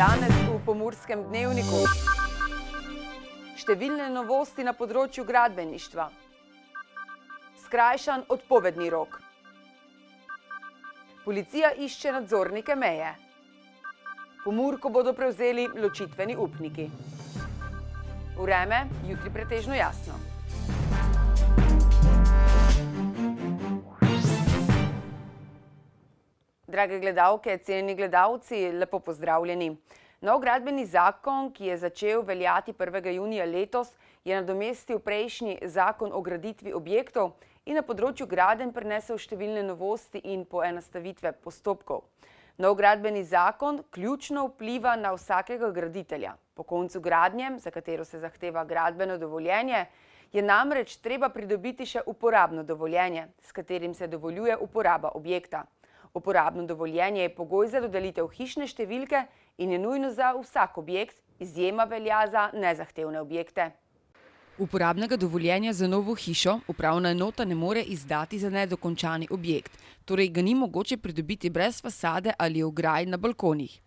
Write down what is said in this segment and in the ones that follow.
Danes v Pomurskem dnevniku. Številne novosti na področju gradbeništva. Skrajšan odpovedni rok. Policija išče nadzornike meje. Pomurko bodo prevzeli ločitveni upniki. Vreme jutri pretežno jasno. Drage gledalke, cenjeni gledalci, lepo pozdravljeni. Nov gradbeni zakon, ki je začel veljati 1. junija letos, je nadomestil prejšnji zakon o graditvi objektov in na področju gradenj prinesel številne novosti in poenostavitve postopkov. Nov gradbeni zakon ključno vpliva na vsakega graditelja. Po koncu gradnje, za katero se zahteva gradbeno dovoljenje, je namreč treba pridobiti še uporabno dovoljenje, s katerim se dovoljuje uporaba objekta. Uporabno dovoljenje je pogoj za dodelitev hišne številke in je nujno za vsak objekt, izjema velja za nezahtevne objekte. Uporabnega dovoljenja za novo hišo upravna enota ne more izdati za nedokončani objekt, torej ga ni mogoče pridobiti brez fasade ali ograj na balkonih.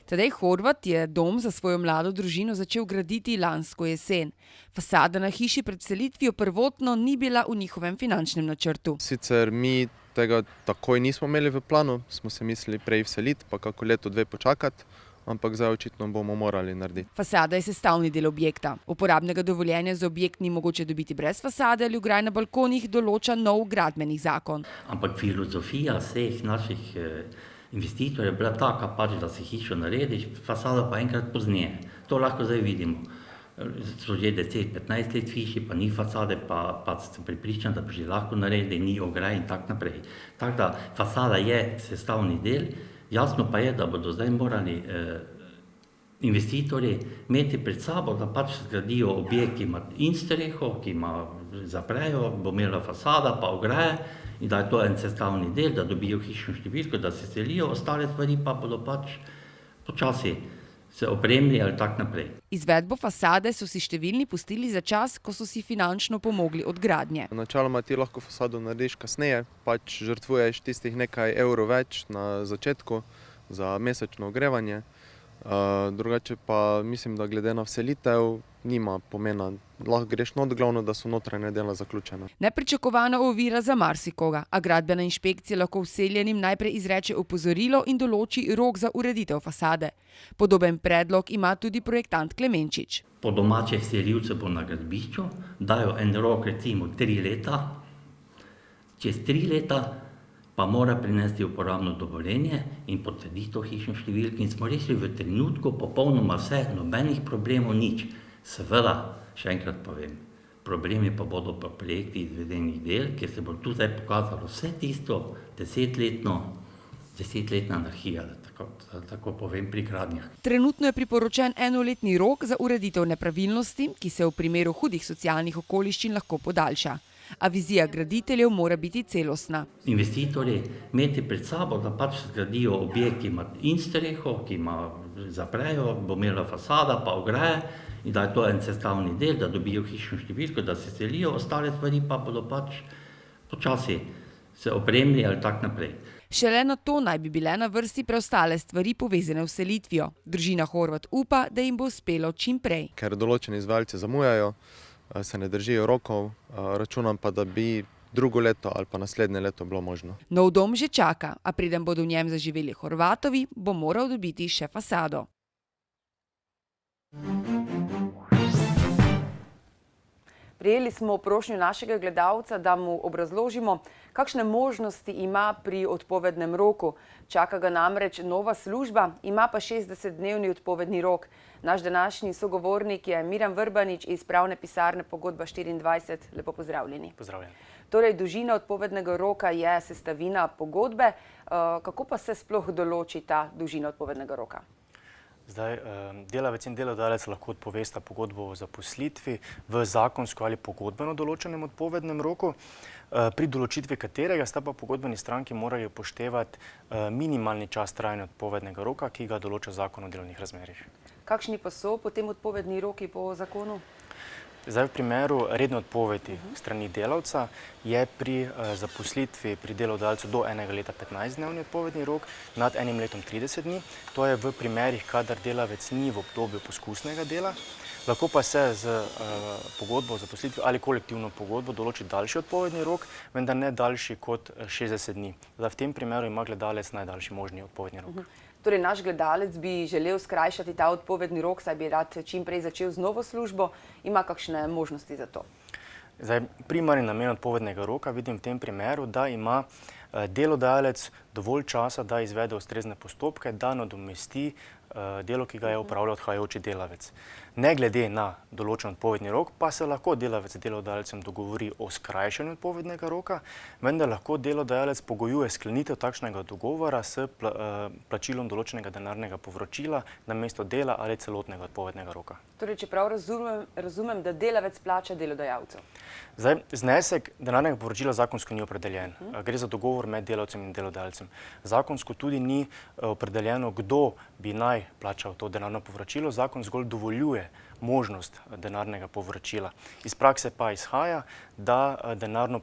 Tadej Horvat je dom za svojo mlado družino začel graditi lansko jesen. Fasada na hiši pred vselitvijo prvotno ni bila v njihovem finančnem načrtu. Sicer mi tega takoj nismo imeli v planu, smo se mislili prej vseliti, pa kako leto, dve počakati, ampak zdaj očitno bomo morali narediti. Fasada je sestavni del objekta. Uporabnega dovoljenja za objekt ni mogoče dobiti brez fasade ali ograj na balkonih, določa nov gradbeni zakon. Ampak filozofija vseh naših investitorjev je bila taka, pač, da si hišo narediš, fasado pa enkrat pozneje. To lahko zdaj vidimo. So že 10-15 let hiši, pa ni fasade, pa ste pripričani, da bi že lahko naredili, ni ograj in tak naprej. Tako da fasada je sestavni del, jasno pa je, da bodo zdaj morali investitorji imeti pred sabo, da pač zgradijo objekt, ki ima in streho, ki ima zaprejo, bo imela fasada, pa ograje, in da je to en sestavni del, da dobijo hišno številko, da se selijo, ostale stvari pa bodo pač počasi se opremili ali tak naprej. Izvedbo fasade so si številni pustili za čas, ko so si finančno pomogli od gradnje. Načeloma ti lahko fasado narediš kasneje, pač žrtvuješ tistih nekaj evrov več na začetku za mesečno ogrevanje. Drugače pa mislim, da glede na vselitev nima pomena. Lahko greš not, glavno, da so notranja dela zaključena. Nepričakovana ovira za marsikoga, a gradbena inšpekcija lahko vseljenim najprej izreče opozorilo in določi rok za ureditev fasade. Podoben predlog ima tudi projektant Klemenčič. Po domače vselivce bo na gradbišču, dajo en rok recimo 3 leta, čez 3 leta pa mora prinesti uporabno dovoljenje in potrditi to hišno številko in smo rešili v trenutku popolnoma vse, nobenih problemov, nič. Seveda, še enkrat povem, problemi pa bodo pa projekti izvedenih del, kjer se bo tu zdaj pokazalo vse tisto desetletna anarhija, da tako povem, pri gradnjah. Trenutno je priporočen enoletni rok za ureditev nepravilnosti, ki se v primeru hudih socialnih okoliščin lahko podaljša. A vizija graditeljev mora biti celostna. Investitorji imeti pred sabo, da pač zgradijo objekt, ki ima in streho, ki ima zaprejo, bo imela fasada, pa ograje, in da je to en sestavni del, da dobijo hišno številko, da se selijo, ostale stvari pa bodo pač počasi se opremili ali tak naprej. Šele na to naj bi bile na vrsti preostale stvari povezane v selitvijo. Družina Horvat upa, da jim bo uspelo čim prej. Ker določeni izvajalci zamujajo, se ne držijo rokov, računam pa, da bi drugo leto ali pa naslednje leto bilo možno. Nov dom že čaka, a preden bodo v njem zaživeli Horvatovi, bo moral dobiti še fasado. Prijeli smo prošnjo našega gledalca, da mu obrazložimo, kakšne možnosti ima pri odpovednem roku. Čaka ga namreč nova služba, ima pa 60-dnevni odpovedni rok. Naš današnji sogovornik je Miran Vrbanič iz pravne pisarne Pogodba 24. Lepo pozdravljeni. Pozdravljeni. Torej, dolžina odpovednega roka je sestavina pogodbe. Kako pa se sploh določi ta dolžina odpovednega roka? Zdaj, delavec in delodajalec lahko odpovesta pogodbo o zaposlitvi v zakonsko ali pogodbeno določenem odpovednem roku, pri določitvi katerega sta pa pogodbeni stranki morali upoštevati minimalni čas trajanja odpovednega roka, ki ga določa Zakon o delovnih razmerjih. Kakšni pa so potem odpovedni roki po zakonu? Zdaj, v primeru redne odpovedi strani delavca je pri zaposlitvi pri delodajalcu do 1 leta 15-dnevni odpovedni rok, nad 1 letom 30 dni. To je v primerih, kadar delavec ni v obdobju poskusnega dela. Lahko pa se z pogodbo o zaposlitvi ali kolektivno pogodbo določi daljši odpovedni rok, vendar ne daljši kot 60 dni. Zdaj, v tem primeru ima gledalec najdaljši možni odpovedni rok. Torej, naš gledalec bi želel skrajšati ta odpovedni rok, saj bi rad čim prej začel z novo službo. Ima kakšne možnosti za to? Zdaj, primarni namen odpovednega roka vidim v tem primeru, da ima delodajalec dovolj časa, da izvede ustrezne postopke, da nadomesti delo, ki ga je opravljal odhajajoči delavec. Ne glede na določen odpovedni rok, pa se lahko delavec z delodajalcem dogovori o skrajšanju odpovednega roka, vendar lahko delodajalec pogojuje sklenitev takšnega dogovora s plačilom določenega denarnega povračila namesto dela ali celotnega odpovednega roka. Torej, če prav razumem, da delavec plača delodajalcu. Zdaj, znesek denarnega povračila zakonsko ni opredeljen. Gre za dogovor med delavcem in delodajalcem. Zakonsko tudi ni opredeljeno, kdo bi naj plačal to denarno povračilo. Zakon zgolj dovoljuje možnost denarnega povračila. Iz prakse pa izhaja, da denarno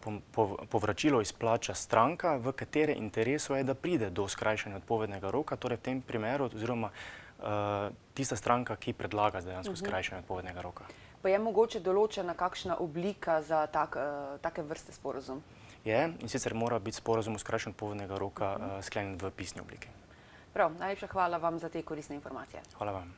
povračilo izplača stranka, v katere interesu je, da pride do skrajšanja odpovednega roka, torej v tem primeru oziroma tista stranka, ki predlaga dejansko skrajšanje odpovednega roka. Pa je mogoče določena kakšna oblika za take vrste sporazum? Je, in sicer mora biti sporazum o skrajšanju odpovednega roka sklenjen v pisni obliki. Prav, najlepša hvala vam za te koristne informacije. Hvala vam.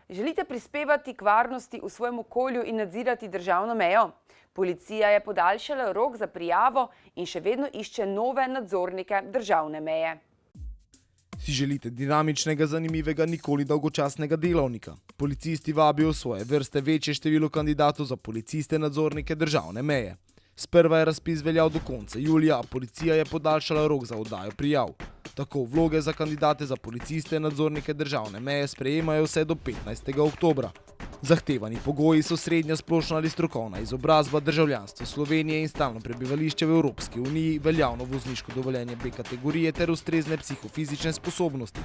Želite prispevati k varnosti v svojem okolju in nadzirati državno mejo? Policija je podaljšala rok za prijavo in še vedno išče nove nadzornike državne meje. Si želite dinamičnega, zanimivega, nikoli dolgočasnega delavnika? Policisti vabijo v svoje vrste večje število kandidatov za policiste nadzornike državne meje. Sprva je razpis veljal do konca julija, a policija je podaljšala rok za oddajo prijav. Tako vloge za kandidate za policiste nadzornike državne meje sprejemajo vse do 15. oktobra. Zahtevani pogoji so srednja splošna ali strokovna izobrazba, državljanstvo Slovenije in stalno prebivališče v Evropski uniji, veljavno vozniško dovoljenje B kategorije ter ustrezne psihofizične sposobnosti.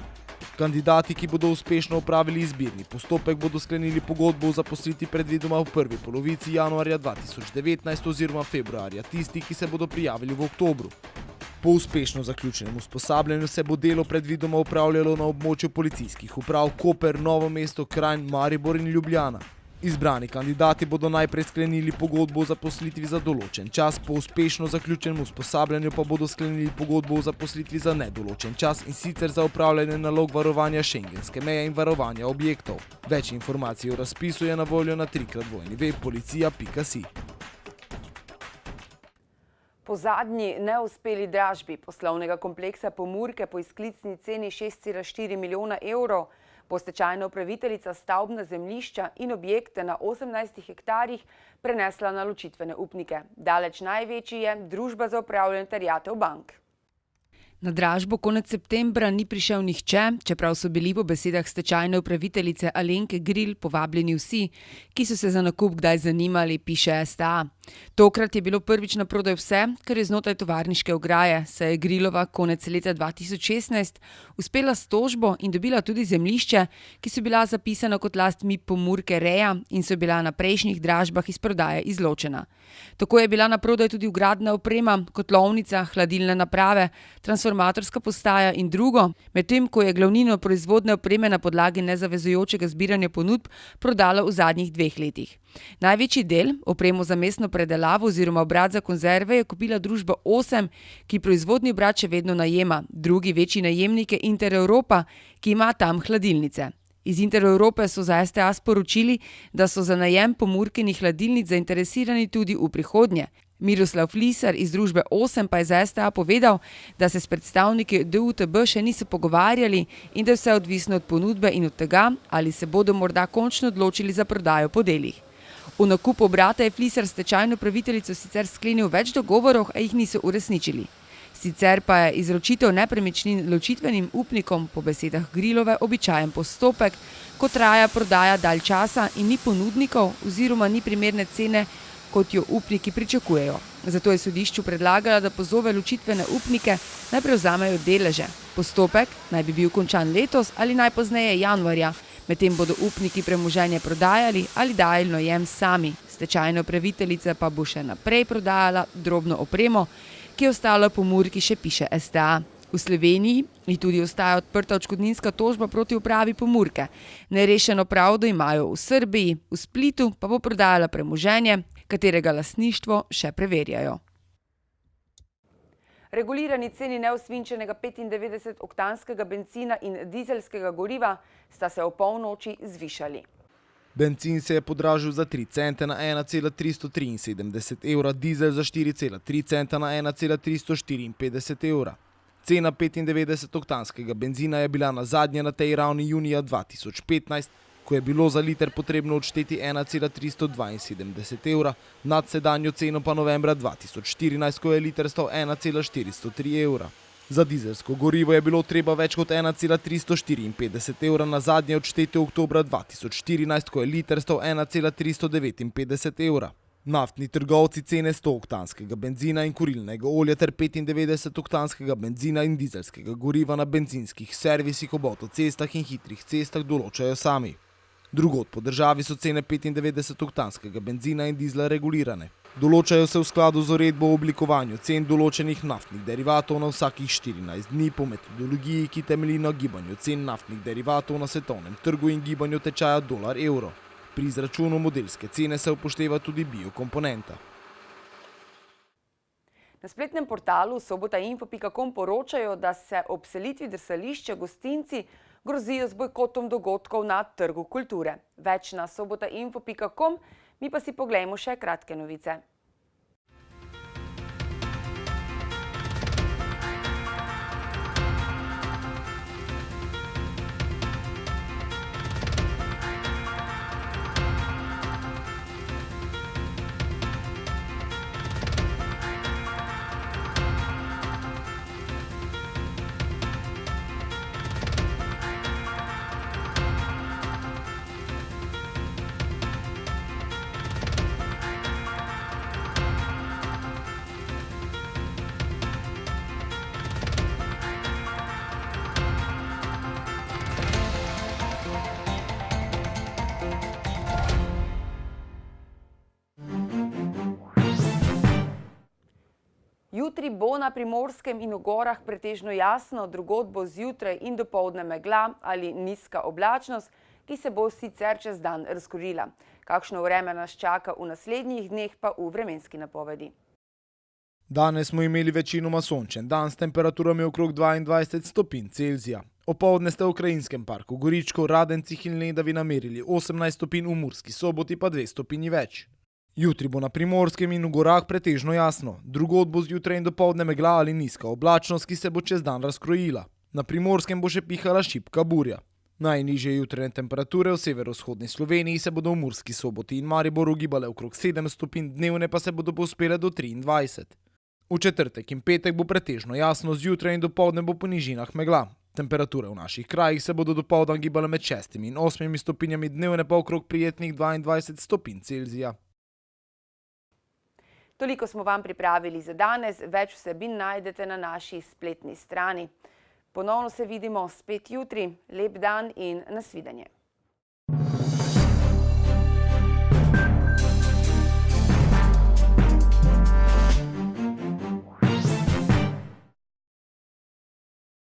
Kandidati, ki bodo uspešno opravili izbirni postopek, bodo sklenili pogodbo o zaposlitvi predvidoma v prvi polovici januarja 2019 oziroma februarja tisti, ki se bodo prijavili v oktobru. Po uspešno zaključenem usposabljanju se bo delo predvidoma opravljalo na območju policijskih uprav Koper, Novo mesto, Kranj, Maribor in Ljubljana. Izbrani kandidati bodo najprej sklenili pogodbo o zaposlitvi za določen čas, po uspešno zaključenem usposabljanju pa bodo sklenili pogodbo o zaposlitvi za nedoločen čas in sicer za opravljanje nalog varovanja šengenske meje in varovanja objektov. Več informacij o razpisu je na voljo na www.policija.si. Po zadnji neuspeli dražbi poslovnega kompleksa Pomurke po izklicni ceni 6,4 milijona evrov bo stečajna upraviteljica stavbna zemljišča in objekte na 18 hektarjih prenesla na ločitvene upnike. Daleč največji je Družba za upravljanje terjatev bank. Na dražbo konec septembra ni prišel nihče, čeprav so bili po besedah stečajne upraviteljice Alenke Gril povabljeni vsi, ki so se za nakup kdaj zanimali, piše STA. Tokrat je bilo prvič na prodaj vse, kar je znotraj tovarniške ograje, saj je Grilova konec leta 2016 uspela s tožbo in dobila tudi zemljišče, ki so bila zapisana kot last MIP Pomurke Reja in so bila na prejšnjih dražbah iz prodaje izločena. Tako je bila na prodaj tudi vgradna oprema, kotlovnica, hladilne naprave, transformatorska postaja in drugo, medtem ko je glavnino proizvodne opreme na podlagi nezavezujočega zbiranja ponudb prodala v zadnjih 2 letih. Največji del, opremo za mesno predelavo oziroma obrat za konzerve, je kupila družba 8, ki proizvodni obrat še vedno najema. Drugi večji najemnik je Intereuropa, ki ima tam hladilnice. Iz Intereurope so za STA sporočili, da so za najem Pomurkinih hladilnic zainteresirani tudi v prihodnje. Miroslav Flisar iz družbe 8 pa je za STA povedal, da se s predstavniki DUTB še niso pogovarjali in da je vse odvisno od ponudbe in od tega, ali se bodo morda končno odločili za prodajo po delih. V nakupu obrata je Flisar stečajno upraviteljico sicer sklenil več dogovorov, a jih niso uresničili. Sicer pa je izročitev nepremičnin ločitvenim upnikom po besedah Grilove običajen postopek, ko traja prodaja dalj časa in ni ponudnikov oziroma ni primerne cene, kot jo upniki pričakujejo. Zato je sodišču predlagala, da pozove ločitvene upnike, naj prevzamejo deleže. Postopek naj bi bil končan letos ali najpozneje januarja, Medtem bodo upniki premoženje prodajali ali dajali najem sami. Stečajna upraviteljica pa bo še naprej prodajala drobno opremo, ki je ostala po Murki, še piše STA. V Sloveniji ji tudi ostaja odprta odškodninska tožba proti upravi Pomurke. Nerešeno pravdo imajo v Srbiji, v Splitu pa bo prodajala premoženje, katerega lastništvo še preverjajo. Regulirani ceni neosvinčenega 95-oktanskega bencina in dizelskega goriva sta se ob polnoči zvišali. Bencin se je podražil za 3 cente na 1,373 evra, dizel za 4,3 centa na 1,354 evra. Cena 95-oktanskega benzina je bila nazadnje na tej ravni junija 2015, ko je bilo za liter potrebno odšteti 1,372 evra, nad sedanjo ceno pa novembra 2014, ko je liter stal 1,403 evra. Za dizelsko gorivo je bilo treba več kot 1,354 evra nazadnje odšteti oktobra 2014, ko je liter stal 1,359 evra. Naftni trgovci cene 100-oktanskega benzina in kurilnega olja ter 95-oktanskega benzina in dizelskega goriva na bencinskih servisih ob avtocestah in hitrih cestah določajo sami. Drugod po državi so cene 95-oktanskega benzina in dizla regulirane. Določajo se v skladu z uredbo o oblikovanju cen določenih naftnih derivatov na vsakih 14 dni po metodologiji, ki temelji na gibanju cen naftnih derivatov na svetovnem trgu in gibanju tečaja dolar-evro. Pri izračunu modelske cene se upošteva tudi biokomponenta. Na spletnem portalu sobotainfo.com poročajo, da se ob selitvi drsališča gostinci grozijo z bojkotom dogodkov na Trgu kulture. Več na sobotainfo.com, mi pa si poglejmo še kratke novice. Jutri bo na Primorskem in v gorah pretežno jasno, drugod bo zjutraj in dopoldne megla ali nizka oblačnost, ki se bo sicer čez dan razkurila. Kakšno vreme nas čaka v naslednjih dneh pa v vremenski napovedi. Danes smo imeli večinoma sončen dan s temperaturami okrog 22 stopinj Celzija. Opoldne ste v Krajinskem parku Goričko, Radencih in Lendavi namerili 18 stopinj, v Murski Soboti pa 2 stopinji več. Jutri bo na Primorskem in v gorah pretežno jasno. Drugod bo zjutraj in dopoldne megla ali nizka oblačnost, ki se bo čez dan razkrojila. Na Primorskem bo še pihala šibka burja. Najnižje jutranje temperature v severovzhodni Sloveniji se bodo v Murski Soboti in Mariboru gibale okrog 7 stopinj, dnevne pa se bodo povzpele do 23. V četrtek in petek bo pretežno jasno, zjutraj in dopoldne bo po nižinah megla. Temperature v naših krajih se bodo dopoldan gibale med 6 in 8 stopinjami, dnevne pa okrog prijetnih 22 stopinj Celzija. Toliko smo vam pripravili za danes, več vsebin najdete na naši spletni strani. Ponovno se vidimo spet jutri, lep dan in nasvidenje.